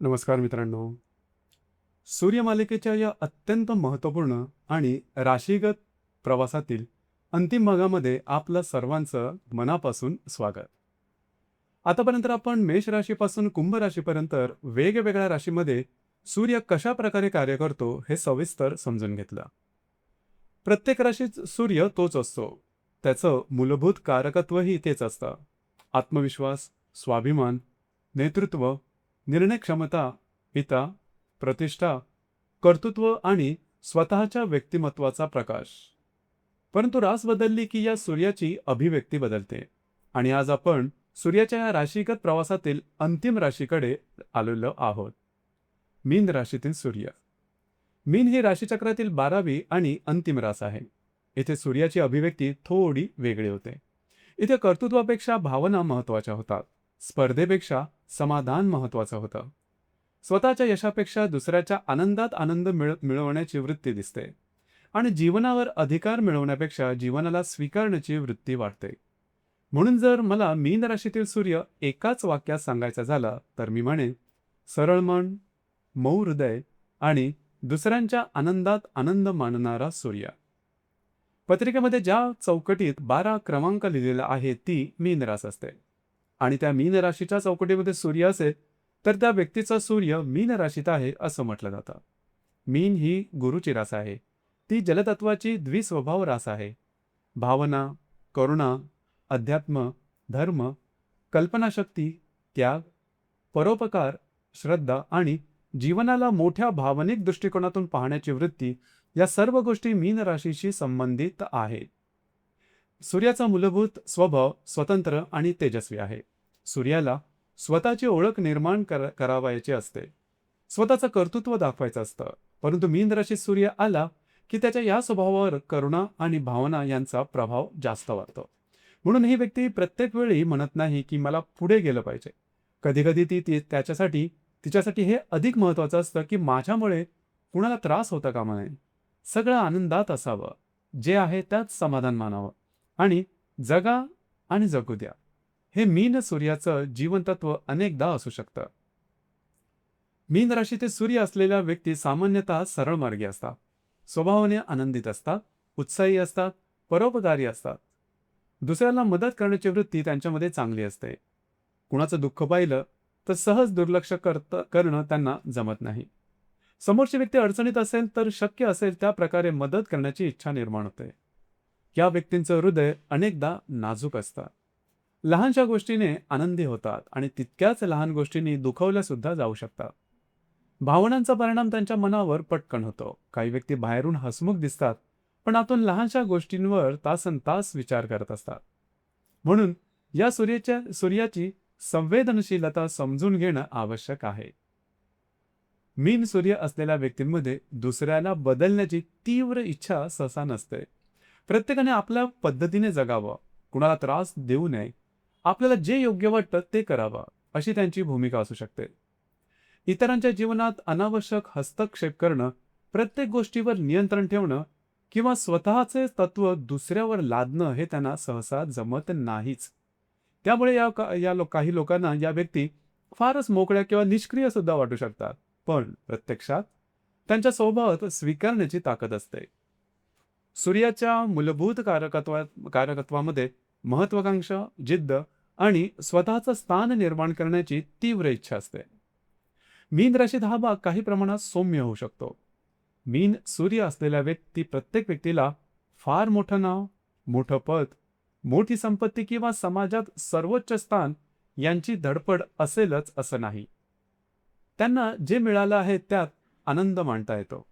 नमस्कार मित्रांनो. सूर्यमालिकेच्या या अत्यंत महत्त्वपूर्ण आणि राशीगत प्रवासातील अंतिम भागामध्ये आपलं सर्वांचं मनापासून स्वागत. आतापर्यंत आपण मेष राशीपासून कुंभ राशीपर्यंत वेगवेगळ्या राशीमध्ये सूर्य कशा प्रकारे कार्य करतो हे सविस्तर समजून घेतलं. प्रत्येक राशीत सूर्य तोच असतो. त्याचं मूलभूत कारकत्वही तेच असतं. आत्मविश्वास, स्वाभिमान, नेतृत्व, निर्णय क्षमता, पिता, प्रतिष्ठा, कर्तृत्व आणि स्वतःच्या व्यक्तिमत्वाचा प्रकाश. परंतु रास बदलली की या सूर्याची अभिव्यक्ती बदलते. आणि आज आपण सूर्याच्या या राशीगत प्रवासातील अंतिम राशीकडे आलेलो आहोत. मीन राशीतील सूर्य. मीन ही राशीचक्रातील 12वी आणि अंतिम रास आहे. इथे सूर्याची अभिव्यक्ती थोडी वेगळी होते. इथे कर्तृत्वापेक्षा भावना महत्वाच्या होतात. स्पर्धेपेक्षा समाधान महत्वाचं होतं. स्वतःच्या यशापेक्षा दुसऱ्याच्या आनंदात आनंद मिळवण्याची वृत्ती दिसते. आणि जीवनावर अधिकार मिळवण्यापेक्षा जीवनाला स्वीकारण्याची वृत्ती वाटते. म्हणून जर मला मीन राशीतील सूर्य एकाच वाक्यात सांगायचा झाला तर मी म्हणेन, सरळ मन, मऊ हृदय आणि दुसऱ्यांच्या आनंदात आनंद मानणारा सूर्य. पत्रिकेमध्ये ज्या चौकटीत 12 क्रमांक लिहिलेला आहे ती मीन रास असते. आणि त्या मीन राशीच्या चौकटीमध्ये सूर्य असेल तर त्या व्यक्तीचा सूर्य मीन राशीत आहे असं म्हटलं जातं. मीन ही गुरुची रास आहे. ती जलतत्वाची द्विस्वभाव रास आहे. भावना, करुणा, अध्यात्म, धर्म, कल्पनाशक्ती, त्याग, परोपकार, श्रद्धा आणि जीवनाला मोठ्या भावनिक दृष्टिकोनातून पाहण्याची वृत्ती या सर्व गोष्टी मीन राशीशी संबंधित आहेत. सूर्याचा मूलभूत स्वभाव स्वतंत्र आणि तेजस्वी आहे. सूर्याला स्वतःची ओळख निर्माण करावयाची असते. स्वतःचं कर्तृत्व दाखवायचं असतं. परंतु मीन राशीत सूर्य आला की त्याच्या या स्वभावावर करुणा आणि भावना यांचा प्रभाव जास्त वाटतो. म्हणून ही व्यक्ती प्रत्येक वेळी म्हणत नाही की मला पुढे गेलं पाहिजे. कधी कधी ती तिच्यासाठी हे अधिक महत्वाचं असतं की माझ्यामुळे कुणाला त्रास होता कामा नये. सगळं आनंदात असावं. जे आहे त्यात समाधान मानावं आणि जगा आणि जगू द्या. हे मीन सूर्याचं जीवनतत्व अनेकदा असू शकतं. मीन राशीतील सूर्य असलेल्या व्यक्ती सामान्यतः सरळ मार्गी असतात. स्वभावाने आनंदित असतात, उत्साही असतात, परोपकारी असतात. दुसऱ्याला मदत करण्याची वृत्ती त्यांच्यामध्ये चांगली असते. कुणाचं दुःख पाहिलं तर सहज दुर्लक्ष करणं त्यांना जमत नाही. समोरची व्यक्ती अडचणीत असेल तर शक्य असेल त्या प्रकारे मदत करण्याची इच्छा निर्माण होते. या व्यक्तींचं हृदय अनेकदा नाजूक असतं. लहानशा गोष्टीने आनंदी होतात आणि तितक्याच लहान गोष्टींनी दुखवल्या सुद्धा जाऊ शकतात. भावनांचा परिणाम त्यांच्या मनावर पटकन होतो. काही व्यक्ती बाहेरून हसमुख दिसतात पण आतून लहानशा गोष्टींवर तासनतास विचार करत असतात. म्हणून या सूर्याची संवेदनशीलता समजून घेणं आवश्यक आहे. मीन सूर्य असलेल्या व्यक्तींमध्ये दुसऱ्याला बदलण्याची तीव्र इच्छा सहसा नसते. प्रत्येकाने आपल्या पद्धतीने जगावं, कुणाला त्रास देऊ नये, आपल्याला जे योग्य वाटतं ते करावं अशी त्यांची भूमिका असू शकते. इतरांच्या जीवनात अनावश्यक हस्तक्षेप करणं, प्रत्येक गोष्टीवर नियंत्रण ठेवणं किंवा स्वतःचे तत्व दुसऱ्यावर लादणं हे त्यांना सहसा जमत नाहीच. त्यामुळे काही लोकांना या व्यक्ती फारच मोकळ्या किंवा निष्क्रिय सुद्धा वाटू शकतात. पण प्रत्यक्षात त्यांच्या स्वभावात स्वीकारण्याची ताकद असते. सूर्याच्या मूलभूत कारकत्वामध्ये महत्वाकांक्षा, जिद्द आणि स्वतःचं स्थान निर्माण करण्याची तीव्र इच्छा असते. मीन राशीत हा भाग काही प्रमाणात सौम्य होऊ शकतो. मीन सूर्य असलेल्या प्रत्येक व्यक्तीला फार मोठं नाव, मोठं पद, मोठी संपत्ती किंवा समाजात सर्वोच्च स्थान यांची धडपड असेलच असं नाही. त्यांना जे मिळालं आहे त्यात आनंद मानता येतो.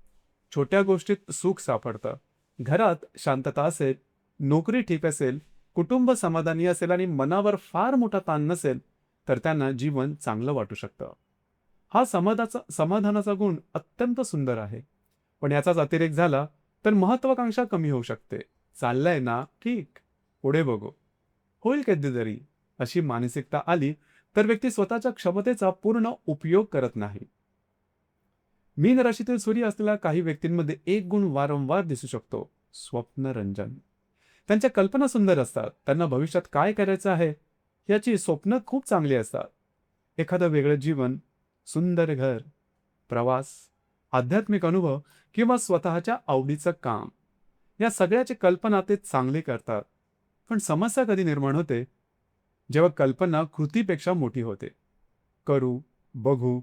छोट्या गोष्टीत सुख सापडतं. घरात शांतता असेल, नोकरी ठीक असेल, कुटुंब समाधानी असेल आणि मनावर फार मोठा ताण नसेल तर त्यांना जीवन चांगलं वाटू शकतं. हा समाधानाचा गुण अत्यंत सुंदर आहे. पण याचाच अतिरेक झाला तर महत्वाकांक्षा कमी होऊ शकते. चाललंय ना, ठीक, पुढे बघू, होईल कधीतरी अशी मानसिकता आली तर व्यक्ती स्वतःच्या क्षमतेचा पूर्ण उपयोग करत नाही. मीन राशीतील सूर्य असलेल्या काही व्यक्तींमध्ये एक गुण वारंवार दिसू शकतो, स्वप्नरंजन. त्यांच्या कल्पना सुंदर असतात. त्यांना भविष्यात काय करायचं आहे याची स्वप्न खूप चांगली असतात. एखादं वेगळं जीवन, सुंदर घर, प्रवास, आध्यात्मिक अनुभव किंवा स्वतःच्या आवडीचं काम, या सगळ्याची कल्पना ते चांगली करतात. पण समस्या कधी निर्माण होते, जेव्हा कल्पना कृतीपेक्षा मोठी होते. करू, बघू,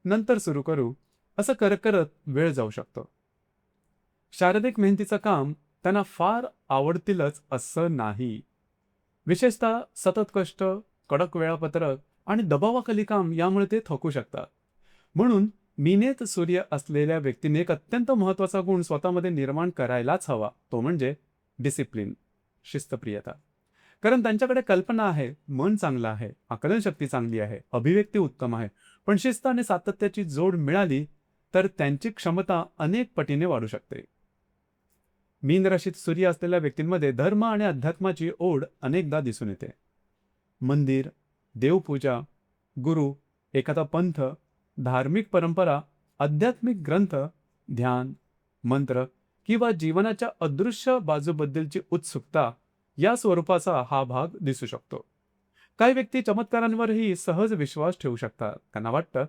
नंतर सुरू करू, असं करत करत वेळ जाऊ शकतो. शारीरिक मेहनतीचं काम त्यांना फार आवडतीलच असं नाही. विशेषतः सतत कष्ट, कडक वेळापत्रक आणि दबावाखाली काम यामुळे ते थकू शकतात. म्हणून मीनेत सूर्य असलेल्या व्यक्तीने एक अत्यंत महत्त्वाचा गुण स्वतःमध्ये निर्माण करायलाच हवा, तो म्हणजे डिसिप्लिन, शिस्तप्रियता. कारण त्यांच्याकडे कल्पना आहे, मन चांगलं आहे, आकलनशक्ती चांगली आहे, अभिव्यक्ती उत्तम आहे. पण शिस्त आणि सातत्याची जोड मिळाली तर त्यांची क्षमता अनेक पटीने वाढू शकते. मीन राशीत सूर्य असलेल्या व्यक्तींमध्ये धर्म आणि अध्यात्माची ओढ अनेकदा दिसून येते. मंदिर, देवपूजा, गुरु, एखादा पंथ, धार्मिक परंपरा, आध्यात्मिक ग्रंथ, ध्यान, मंत्र किंवा जीवनाच्या अदृश्य बाजूबद्दलची उत्सुकता या स्वरूपाचा हा भाग दिसू शकतो. काही व्यक्ती चमत्कारांवरही सहज विश्वास ठेवू शकतात. त्यांना वाटतं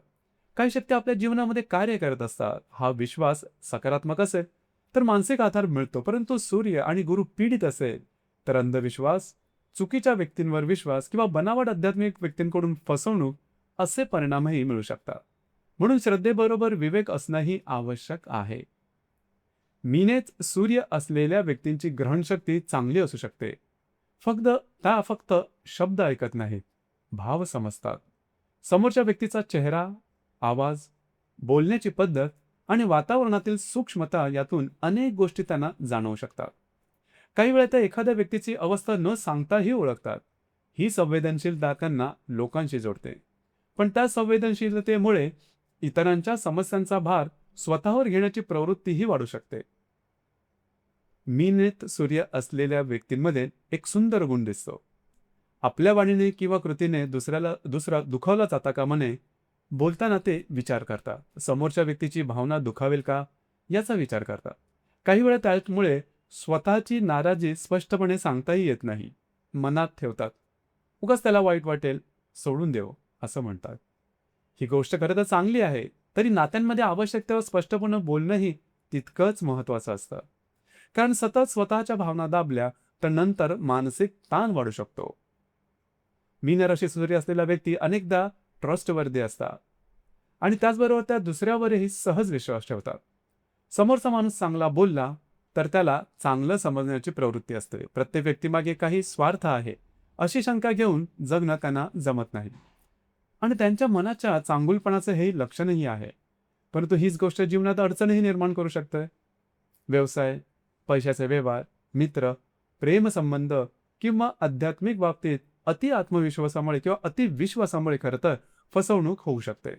काही शक्ती आपल्या जीवनामध्ये कार्य करत असतात. हा विश्वास सकारात्मक असेल तर मानसिक आधार मिळतो, परंतु सूर्य आणि गुरु पीडित असेल तर अंधविश्वास, चुकीच्या व्यक्तींवर विश्वास किंवा बनावट आध्यात्मिक व्यक्तींकडून फसवणूक असे परिणामही मिळू शकतात. म्हणून श्रद्धेबरोबर विवेक असणंही आवश्यक आहे. मीनेत सूर्य असलेल्या व्यक्तींची ग्रहणशक्ती चांगली असू शकते. फक्त शब्द ऐकत नाहीत, भाव समजतात. समोरच्या व्यक्तीचा चेहरा, आवाज, बोलण्याची पद्धत आणि वातावरणातील सूक्ष्मता यातून अनेक गोष्टी त्यांना जाणवू शकतात. काही वेळा तर एखाद्या व्यक्तीची अवस्था न सांगताही ओळखतात. ही संवेदनशीलता त्यांना लोकांशी जोडते. पण त्या संवेदनशीलतेमुळे इतरांच्या समस्यांचा भार स्वतःवर घेण्याची प्रवृत्तीही वाढू शकते. मीनेत सूर्य असलेल्या व्यक्तींमध्ये एक सुंदर गुण दिसतो. आपल्या वाणीने किंवा कृतीने दुसरा दुखावला जाता कामा नये. बोलताना ते विचार करतात. समोरच्या व्यक्तीची भावना दुखावेल का याचा विचार करतात. काही वेळा त्यामुळे स्वतःची नाराजी स्पष्टपणे सांगताही येत नाही. मनात ठेवतात. उगाच त्याला वाईट वाटेल, सोडून देऊ असं म्हणतात. ही गोष्ट खरं तर चांगली आहे, तरी नात्यांमध्ये आवश्यक तेव्हा स्पष्टपणे बोलणंही तितकंच महत्त्वाचं असतं. कारण सतत स्वतःच्या भावना दाबल्या तर नंतर मानसिक ताण वाढू शकतो. मीन राशी सूर्य असलेला व्यक्ती अनेकदा ट्रस्टवर्दी असतात आणि त्याचबरोबर त्या दुसऱ्यावरही सहज विश्वास ठेवतात. समोरचा माणूस चांगला बोलला तर त्याला चांगलं समजण्याची प्रवृत्ती असते. प्रत्येक व्यक्तीमागे काही स्वार्थ आहे अशी शंका घेऊन जगणं त्यांना जमत नाही आणि त्यांच्या मनाच्या चांगुलपणाचं हे लक्षणही आहे. परंतु हीच गोष्ट जीवनात अडचणही निर्माण करू शकते. व्यवसाय, पैशाचे व्यवहार, मित्र, प्रेमसंबंध किंवा आध्यात्मिक बाबतीत अति आत्मविश्वासामुळे किंवा अति विश्वासामुळे खरं तर फसवणूक होऊ शकते.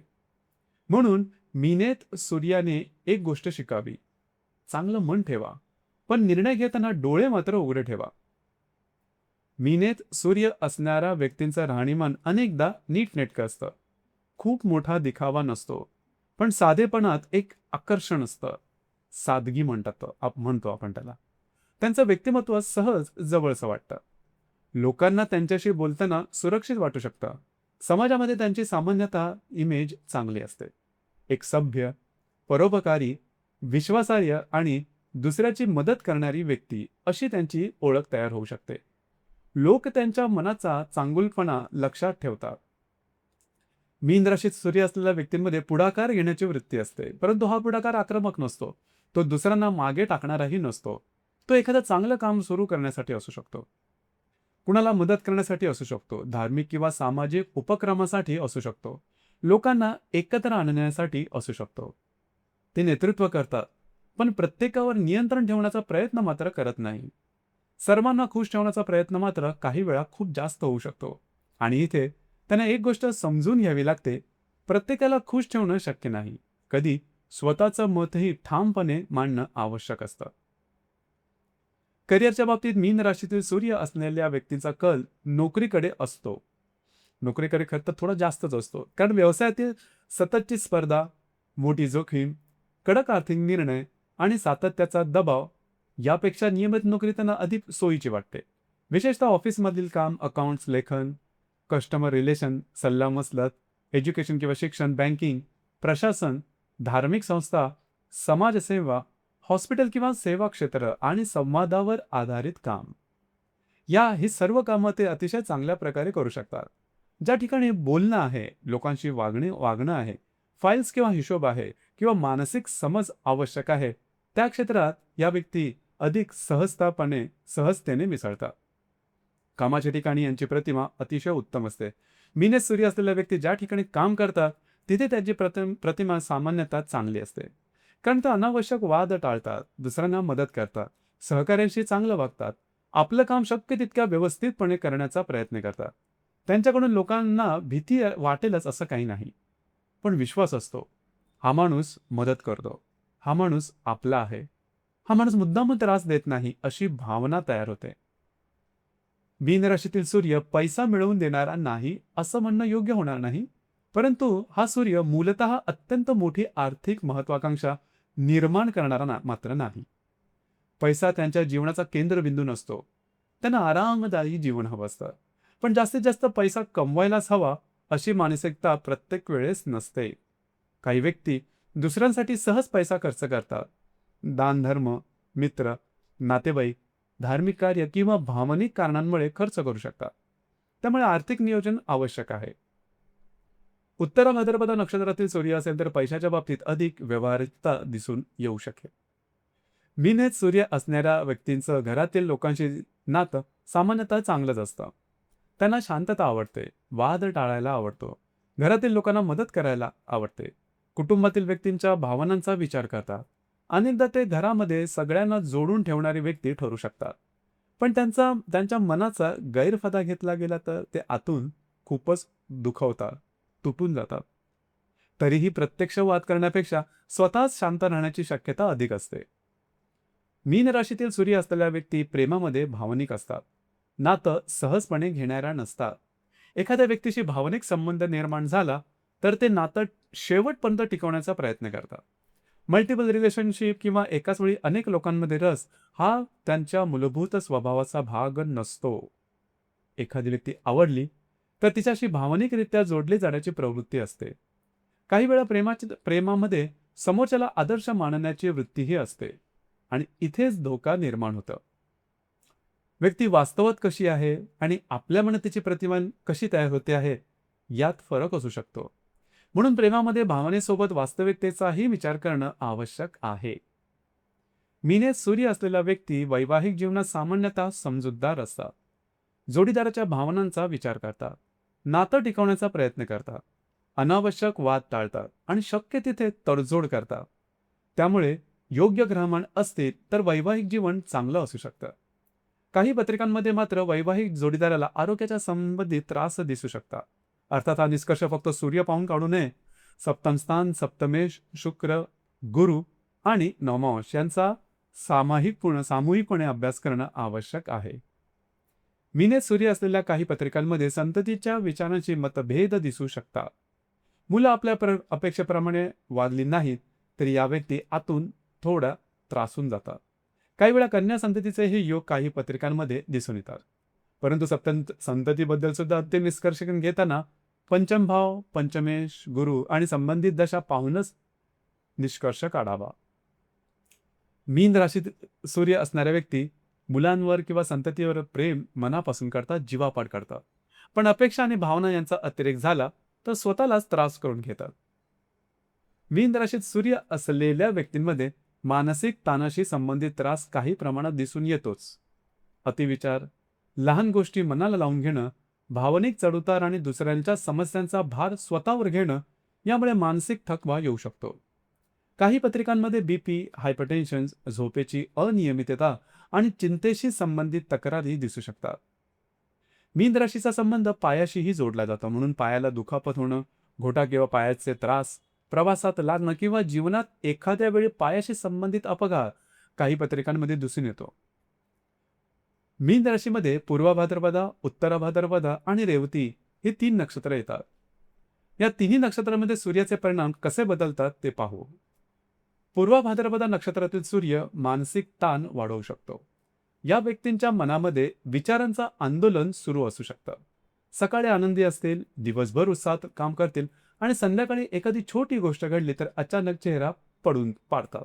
म्हणून मीनेत सूर्याने एक गोष्ट शिकावी. चांगलं मन ठेवा, पण निर्णय घेताना डोळे मात्र उघडे ठेवा. मीनेत सूर्य असणाऱ्या व्यक्तींचं राहणीमान अनेकदा नीटनेटकं असतं. खूप मोठा दिखावा नसतो, पण साधेपणात एक आकर्षण असतं. सादगी म्हणतो आपण त्याला. त्यांचं व्यक्तिमत्व सहज जवळचं वाटतं. लोकांना त्यांच्याशी बोलताना सुरक्षित वाटू शकतं. समाजामध्ये त्यांची सामान्यतः इमेज चांगली असते. एक सभ्य, परोपकारी, विश्वासार्ह आणि दुसऱ्याची मदत करणारी व्यक्ती अशी त्यांची ओळख तयार होऊ शकते. लोक त्यांच्या मनाचा चांगुलपणा लक्षात ठेवतात. मीन राशीत सूर्य असलेल्या व्यक्तींमध्ये पुढाकार घेण्याची वृत्ती असते, परंतु हा पुढाकार आक्रमक नसतो. तो दुसऱ्यांना मागे टाकणाराही नसतो. तो एखादं चांगलं काम सुरू करण्यासाठी असू शकतो, कुणाला मदत करण्यासाठी असू शकतो, धार्मिक किंवा सामाजिक उपक्रमासाठी असू शकतो, लोकांना एकत्र आणण्यासाठी असू शकतो. ते नेतृत्व करतात, पण प्रत्येकावर नियंत्रण ठेवण्याचा प्रयत्न मात्र करत नाही. सर्वांना खुश ठेवण्याचा प्रयत्न मात्र काही वेळा खूप जास्त होऊ शकतो. आणि इथे त्यांना एक गोष्ट समजून घ्यावी लागते, प्रत्येकाला खुश ठेवणं शक्य नाही. कधी स्वतःचं मतही ठामपणे मांडणं आवश्यक असतं. करिअरच्या बाबतीत मीन राशीतील सूर्य असलेल्या व्यक्तीचा कल नोकरीकडे असतो. नोकरीकडे खरं तर थोडा जास्तच असतो, कारण व्यवसायातील सततची स्पर्धा, मोठी जोखीम, कडक आर्थिक निर्णय आणि सातत्याचा दबाव यापेक्षा नियमित नोकरी त्यांना अधिक सोयीची वाटते. विशेषतः ऑफिसमधील काम, अकाउंट्स, लेखन, कस्टमर रिलेशन, सल्लामसलत, एज्युकेशन किंवा शिक्षण, बँकिंग, प्रशासन, धार्मिक संस्था, समाजसेवा, हॉस्पिटल किंवा सेवा क्षेत्र आणि संवादावर आधारित काम. ही सर्व कामं ते अतिशय चांगल्या प्रकारे करू शकतात. ज्या ठिकाणी बोलणं आहे, लोकांशी वागणं आहे, फाइल्स किंवा हिशोब आहे किंवा मानसिक समज आवश्यक आहे, त्या क्षेत्रात या व्यक्ती अधिक सहजतेने मिसळतात. कामाच्या ठिकाणी यांची प्रतिमा अतिशय उत्तम असते. मीनेत सूर्य असलेला व्यक्ती ज्या ठिकाणी काम करतात, तिथे त्याची प्रतिमा सामान्यतः चांगली असते. कारण ते अनावश्यक वाद टाळतात, दुसऱ्यांना मदत करतात, सहकाऱ्यांशी चांगलं वागतात, आपलं काम शक्य तितक्या व्यवस्थितपणे करण्याचा प्रयत्न करतात. त्यांच्याकडून लोकांना भीती वाटेलच असं काही नाही, पण विश्वास असतो. हा माणूस मदत करतो, हा माणूस आपला आहे, हा माणूस मुद्दाम त्रास देत नाही, अशी भावना तयार होते. मीन राशीतील सूर्य पैसा मिळवून देणारा नाही असं म्हणणं योग्य होणार नाही, परंतु हा सूर्य मूलतः अत्यंत मोठी आर्थिक महत्वाकांक्षा निर्माण करणारा मात्र नाही. पैसा त्यांच्या जीवनाचा केंद्रबिंदू नसतो. त्यांना आरामदायी जीवन हवं असतं. पण जास्तीत जास्त पैसा कमवायलाच हवा अशी मानसिकता प्रत्येक वेळेस नसते. काही व्यक्ती दुसऱ्यांसाठी सहज पैसा खर्च करतात. दानधर्म, मित्र, नातेवाईक, धार्मिक कार्य किंवा भावनिक कारणांमुळे खर्च करू शकतात. त्यामुळे आर्थिक नियोजन आवश्यक आहे. उत्तर भाद्रपद नक्षत्रातील सूर्य असेल तर पैशाच्या बाबतीत अधिक व्यवहारिकता दिसून येऊ शकेल. मीनेत सूर्य असणाऱ्या व्यक्तींचं घरातील लोकांशी नातं सामान्यतः चांगलंच असतं. त्यांना शांतता आवडते, वाद टाळायला आवडतो, घरातील लोकांना मदत करायला आवडते, कुटुंबातील व्यक्तींच्या भावनांचा विचार करतात. अनेकदा ते घरामध्ये सगळ्यांना जोडून ठेवणारी व्यक्ती ठरू शकतात. पण त्यांच्या मनाचा गैरफायदा घेतला गेला तर ते आतून खूपच दुखवतात, तुटून जातात. तरीही प्रत्यक्ष वाद करण्यापेक्षा स्वतःच शांत राहण्याची शक्यता अधिक असते. मीन राशीतील सूर्य असलेल्या व्यक्ती प्रेमामध्ये भावनिक असतात, नातं सहजपणे घेणाऱ्या नसतात. एखाद्या व्यक्तीशी भावनिक संबंध निर्माण झाला तर ते नातं शेवटपर्यंत टिकवण्याचा प्रयत्न करतात. मल्टिपल रिलेशनशिप किंवा एकाच वेळी अनेक लोकांमध्ये रस हा त्यांच्या मूलभूत स्वभावाचा भाग नसतो. एखादी व्यक्ती आवडली तर तिच्याशी भावनिकरित्या जोडली जाण्याची प्रवृत्ती असते. काही वेळा प्रेमामध्ये समोरच्याला आदर्श मानण्याची वृत्तीही असते आणि इथेच धोका निर्माण होतं. व्यक्ती वास्तवात कशी आहे आणि आपल्या मनात तिची प्रतिमा कशी तयार होते आहे, यात फरक असू शकतो. म्हणून प्रेमामध्ये भावनेसोबत वास्तविकतेचाही विचार करणं आवश्यक आहे. मीनेत सूर्य असलेला व्यक्ती वैवाहिक जीवनात सामान्यतः समजूतदार असतात. जोडीदाराच्या भावनांचा विचार करतात, नातं टिकवण्याचा प्रयत्न करतात, अनावश्यक वाद टाळतात आणि शक्य तिथे तडजोड करतात. त्यामुळे योग्य ग्रहमान असतील तर वैवाहिक जीवन चांगलं असू शकतं. काही पत्रिकांमध्ये मात्र वैवाहिक जोडीदाराला आरोग्याच्या संबंधित त्रास दिसू शकतात. अर्थात हा निष्कर्ष फक्त सूर्य पाहून काढू नये. सप्तम स्थान, सप्तमेश, शुक्र, गुरु आणि नवमांश यांचा सामूहिकपणे अभ्यास करणं आवश्यक आहे. मीनेत सूर्य असलेल्या काही पत्रिकांमध्ये संततीच्या विचारांची मतभेद दिसू शकतात. मुलं आपल्या अपेक्षेप्रमाणे वागली नाहीत तरी या व्यक्ती आतून थोडा त्रासून जातात. काही वेळा कन्या संततीचे योग काही पत्रिकांमध्ये दिसून येतात. परंतु संततीबद्दल सुद्धा ते निष्कर्ष घेताना पंचम भाव, पंचमेश, गुरु आणि संबंधित दशा पाहूनच निष्कर्ष काढावा. मीन राशीत सूर्य असणाऱ्या व्यक्ती मुलांवर किंवा संततीवर प्रेम मनापासून करतात, जीवापाड करतात. पण अपेक्षा आणि भावना यांचा अतिरेक झाला तर स्वतःलाच त्रास करून घेतात. मीन राशीत सूर्य असलेल्या व्यक्तींमध्ये मानसिक ताणाशी संबंधित त्रास काही प्रमाणात दिसून येतोच. अतिविचार, लहान गोष्टी मनाला लावून घेणं, भावनिक चढउतार आणि दुसऱ्यांच्या समस्यांचा भार स्वतःवर घेणं यामुळे मानसिक थकवा येऊ शकतो. काही पत्रिकांमध्ये बीपी, हायपरटेन्शन, झोपेची अनियमितता आणि चिंतेशी संबंधित तक्रारी दिसू शकतात. मीन राशीचा संबंध पायाशीही जोडला जातो, म्हणून पायाला दुखापत होणं, घोटा किंवा पायाचे त्रास, प्रवासात लागणं किंवा जीवनात एखाद्या वेळी पायाशी संबंधित अपघात काही पत्रिकांमध्ये दिसून येतो. मीन राशीमध्ये पूर्व भाद्रपदा, उत्तर भाद्रपदा आणि रेवती हे 3 नक्षत्र येतात. या तिन्ही नक्षत्रामध्ये सूर्याचे परिणाम कसे बदलतात ते पाहू. पूर्व भाद्रपदा नक्षत्रातील सूर्य मानसिक ताण वाढवू शकतो. या व्यक्तींच्या मनामध्ये विचारांचं आंदोलन सुरू असू शकतं. सकाळी आनंदी असतील, दिवसभर उत्साहात काम करतील, आणि संध्याकाळी एखादी छोटी गोष्ट घडली तर अचानक चेहरा पडून पाडतात.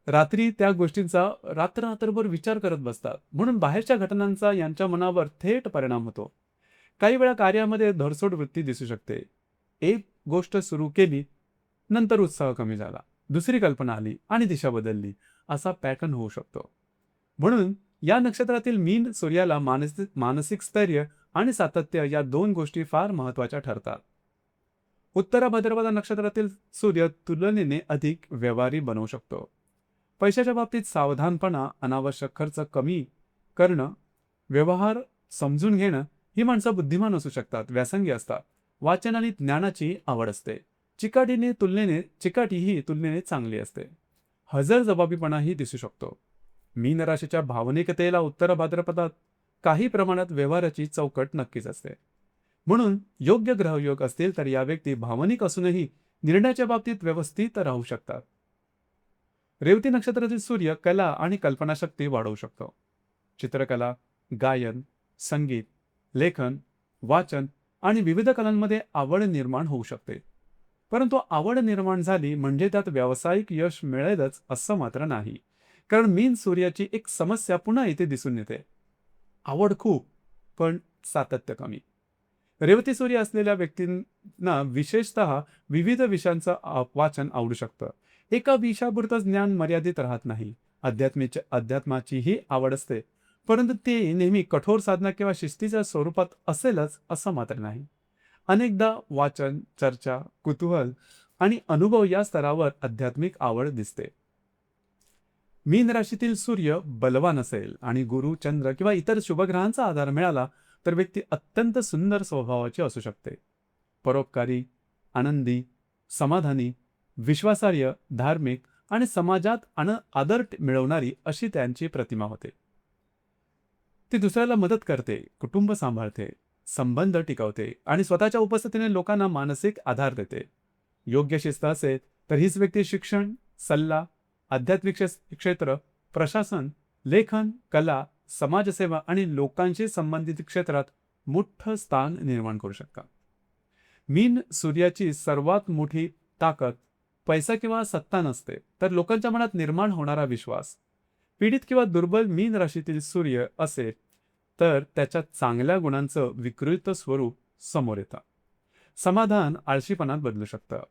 रात्री त्या गोष्टींचा रात्रभर विचार करत बसतात. म्हणून बाहेरच्या घटनांचा यांच्या मनावर थेट परिणाम होतो. काही वेळा कार्यामध्ये धरसोड वृत्ती दिसू शकते. एक गोष्ट सुरू केली, नंतर उत्साह कमी झाला. दुसरी कल्पना आली आणि दिशा बदलली. असा पॅटर्न होऊ शकतो. म्हणून या नक्षत्रातील मीन सूर्याला मानसिक स्थैर्य आणि सातत्य या दोन गोष्टी फार महत्त्वाच्या ठरतात. उत्तरा भाद्रपद नक्षत्रातील सूर्य तुलनेने अधिक व्यवहारी बनवू शकतो. पैशाच्या बाबतीत सावधानपणा, अनावश्यक खर्च कमी करणं, व्यवहार समजून घेणं ही माणसं बुद्धिमान असू शकतात, व्यासंगी असतात. वाचन आणि ज्ञानाची आवड असते. चिकाटी ही तुलनेने चांगली असते. हजरजबाबीपणाही दिसू शकतो. मीन राशीच्या भावनिकतेला उत्तर भाद्रपदात काही प्रमाणात व्यवहाराची चौकट नक्कीच असते. म्हणून योग्य ग्रहयोग असतील तर या व्यक्ती भावनिक असूनही निर्णयाच्या बाबतीत व्यवस्थित राहू शकतात. रेवती नक्षत्रातील सूर्य कला आणि कल्पनाशक्ती वाढवू शकतो. चित्रकला, गायन, संगीत, लेखन, वाचन आणि विविध कलांमध्ये आवड निर्माण होऊ शकते. परंतु आवड निर्माण झाली म्हणजे त्यात व्यावसायिक यश मिळेलच असं मात्र नाही. कारण मीन सूर्याची एक समस्या पुन्हा इथे दिसून येते. आवड खूप, पण सातत्य कमी. रेवती सूर्य असलेल्या व्यक्तींना विशेषतः विविध विषयांचं वाचन आवडू शकतं. एका विषयापुरतं ज्ञान मर्यादित राहत नाही. अध्यात्माचीही आवड असते, परंतु ते नेहमी कठोर साधना किंवा शिस्तीच्या स्वरूपात असेलच असं मात्र नाही. अनेकदा वाचन, चर्चा, कुतूहल आणि अनुभव या स्तरावर आध्यात्मिक आवड दिसते. मीन राशीतील सूर्य बलवान असेल आणि गुरु, चंद्र किंवा इतर शुभग्रहांचा आधार मिळाला तर व्यक्ती अत्यंत सुंदर स्वभावाची असू शकते. परोपकारी, आनंदी, समाधानी, विश्वासार्ह, धार्मिक आणि समाजात आदर मिळवणारी अशी त्यांची प्रतिमा होते. ती दुसऱ्याला मदत करते, कुटुंब सांभाळते, संबंध टिकवते आणि स्वतःच्या उपस्थितीने लोकांना मानसिक आधार देते. योग्य शिस्त असेल तर हीच व्यक्ती शिक्षण, सल्ला, आध्यात्मिक क्षेत्र, प्रशासन, लेखन, कला, समाजसेवा आणि लोकांशी संबंधित क्षेत्रात मोठं स्थान निर्माण करू शकतात. मीन सूर्याची सर्वात मोठी ताकद पैसा किंवा सत्ता नसते, तर लोकांच्या मनात निर्माण होणारा विश्वास. पीडित किंवा दुर्बल मीन राशीतील सूर्य असेल तर त्याच्या चांगल्या गुणांचं विकृत स्वरूप समोर येतं. समाधान आळशीपणात बदलू शकतं.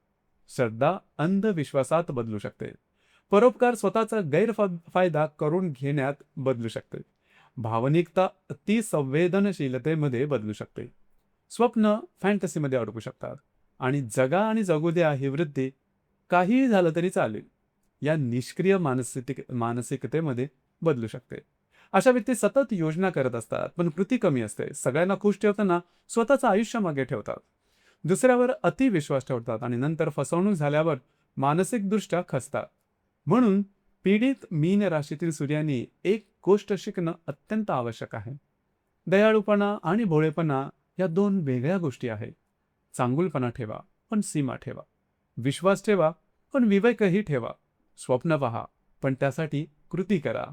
श्रद्धा अंधविश्वासात बदलू शकते. परोपकार स्वतःचा गैरफायदा करून घेण्यात बदलू शकते. भावनिकता अतिसंवेदनशीलतेमध्ये बदलू शकते. स्वप्न फॅन्टसीमध्ये अडकू शकतात आणि जगा आणि जगू द्या ही वृत्ती काहीही झालं तरी चालेल या निष्क्रिय मानसिकतेमध्ये बदलू शकते. अशा व्यक्ती सतत योजना करत असतात, पण कृती कमी असते. सगळ्यांना खुश ठेवताना स्वतःचं आयुष्य मागे ठेवतात. दुसऱ्यावर अतिविश्वास ठेवतात आणि नंतर फसवणूक झाल्यावर मानसिकदृष्ट्या खचतात. म्हणून पीडित मीन राशीतील सूर्याने एक गोष्ट शिकणं अत्यंत आवश्यक आहे. दयाळूपणा आणि भोळेपणा या दोन वेगळ्या गोष्टी आहेत. चांगुलपणा ठेवा, पण सीमा ठेवा. विश्वास ठेवा, पण विवेकही ठेवा. स्वप्न पहा, पण त्यासाठी कृती करा.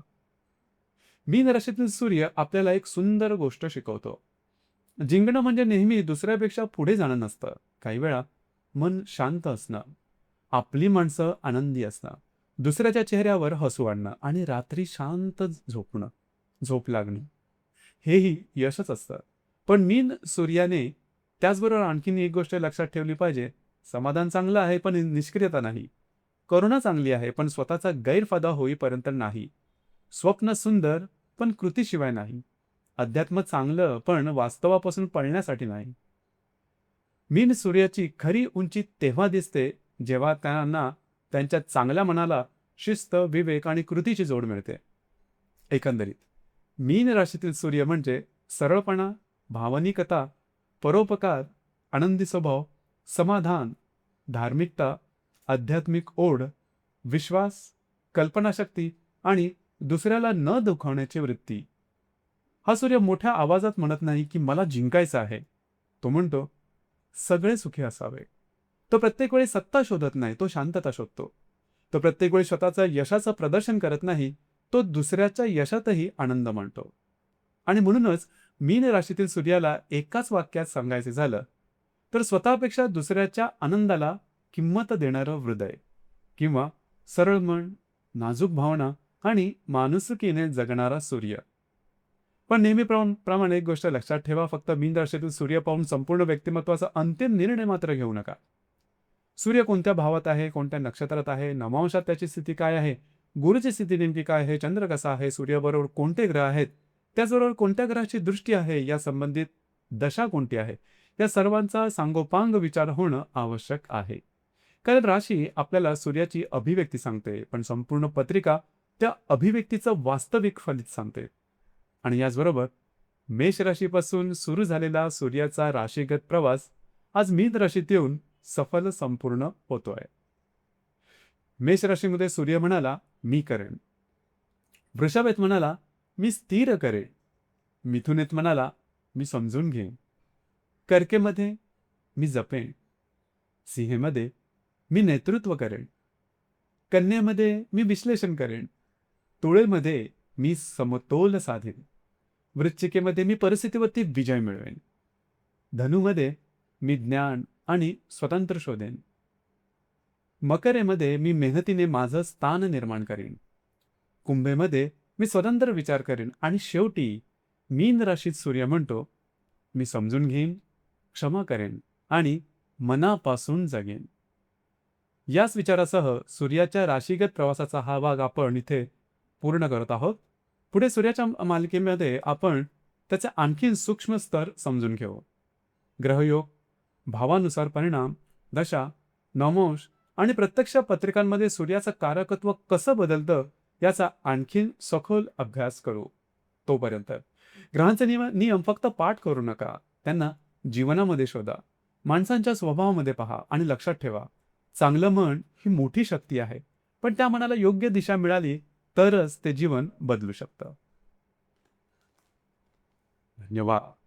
मीन राशीतील सूर्य आपल्याला एक सुंदर गोष्ट शिकवतो. जिंकणं म्हणजे नेहमी दुसऱ्यापेक्षा पुढे जाणं नसतं. काही वेळा मन शांत असणं, आपली माणसं आनंदी असणं, दुसऱ्याच्या चेहऱ्यावर हसू आणणं आणि रात्री शांत झोप लागणं हेही यशच असतं. पण मीन सूर्याने त्याचबरोबर आणखीन एक गोष्ट लक्षात ठेवली पाहिजे. समाधान चांगलं आहे, पण निष्क्रियता नाही. करुणा चांगली आहे, पण स्वतःचा गैरफायदा होईपर्यंत नाही. स्वप्न सुंदर, पण कृतीशिवाय नाही. अध्यात्म चांगलं, पण वास्तवापासून पळण्यासाठी नाही. मीन सूर्याची खरी उंची तेव्हा दिसते जेव्हा त्यांना त्यांच्या चांगल्या मनाला शिस्त, विवेक आणि कृतीची जोड मिळते. एकंदरीत मीन राशीतील सूर्य म्हणजे सरळपणा, भावनिकता, परोपकार, आनंदी स्वभाव, समाधान, धार्मिकता, आध्यात्मिक ओढ, विश्वास, कल्पनाशक्ती आणि दुसऱ्याला न दुखावण्याची वृत्ती. हा सूर्य मोठ्या आवाजात म्हणत नाही की मला जिंकायचं आहे. तो म्हणतो सगळे सुखी असावे. तो प्रत्येक वेळी सत्ता शोधत नाही, तो शांतता शोधतो. तो प्रत्येक वेळी स्वतःचा यशाचं प्रदर्शन करत नाही, तो दुसऱ्याच्या यशातही आनंद मानतो. आणि म्हणूनच मीन राशीतील सूर्याला एकाच वाक्यात सांगायचे झालं तर स्वतःपेक्षा दुसऱ्याच्या आनंदाला किंमत देणारं हृदय किंवा सरळ मन, नाजूक भावना आणि माणुसकीने जगणारा सूर्य. पण नेहमीप्रमाणे एक गोष्ट लक्षात ठेवा, फक्त मीन राशीतील सूर्य पाहून संपूर्ण व्यक्तिमत्वाचा अंतिम निर्णय मात्र घेऊ नका. सूर्य कोणत्या भावात आहे, कोणत्या नक्षत्रात आहे, नवमांशात त्याची स्थिती काय आहे, गुरुची स्थिती नेमकी काय आहे, चंद्र कसा आहे, सूर्याबरोबर कोणते ग्रह आहेत, त्याचबरोबर कोणत्या ग्रहाची दृष्टी आहे, या संबंधित दशा कोणती आहे, या सर्वांचा सांगोपांग विचार होणं आवश्यक आहे. कारण राशी आपल्याला सूर्याची अभिव्यक्ती सांगते, पण संपूर्ण पत्रिका त्या अभिव्यक्तीचं वास्तविक फलित सांगते. आणि याचबरोबर मेष राशीपासून सुरू झालेला सूर्याचा राशीगत प्रवास आज मीन राशीत येऊन सफल संपूर्ण होतोय. मेष राशीमध्ये सूर्य म्हणाला, मी करेन. वृषभेत म्हणाला, मी स्थिर करेन. मिथुनेत म्हणाला, मी समजून घेईन. कर्केमध्ये मी जपेन. सिंहेमध्ये मी नेतृत्व करेन. कन्येमध्ये मी विश्लेषण करेन. तुळेमध्ये मी समतोल साधेन. वृश्चिकेमध्ये मी परिस्थितीवरती विजय मिळवेन. धनुमध्ये मी ज्ञान आणि स्वतंत्र शोधेन. मकरेमध्ये मी मेहनतीने माझं स्थान निर्माण करेन. कुंभेमध्ये मी स्वतंत्र विचार करेन. आणि शेवटी मीन राशीत सूर्य म्हणतो, मी समजून घेईन, क्षमा करेन आणि मनापासून जगेन. याच विचारासह सूर्याच्या राशीगत प्रवासाचा हा भाग आपण इथे पूर्ण करत आहोत. पुढे सूर्याच्या मालिकेमध्ये आपण त्याचे आणखी सूक्ष्म स्तर समजून घेऊ. ग्रहयोग, भावानुसार परिणाम, दशा, नवमांश आणि प्रत्यक्ष पत्रिकांमध्ये सूर्याचं कारकत्व कसं बदलतं याचा आणखीन सखोल अभ्यास करू. तोपर्यंत ग्रहांचे नियम फक्त पाठ करू नका, त्यांना जीवनामध्ये शोधा. माणसांच्या स्वभावामध्ये पहा आणि लक्षात ठेवा, चांगलं मन ही मोठी शक्ती आहे, पण त्या मनाला योग्य दिशा मिळाली तरच ते जीवन बदलू शकतं. धन्यवाद.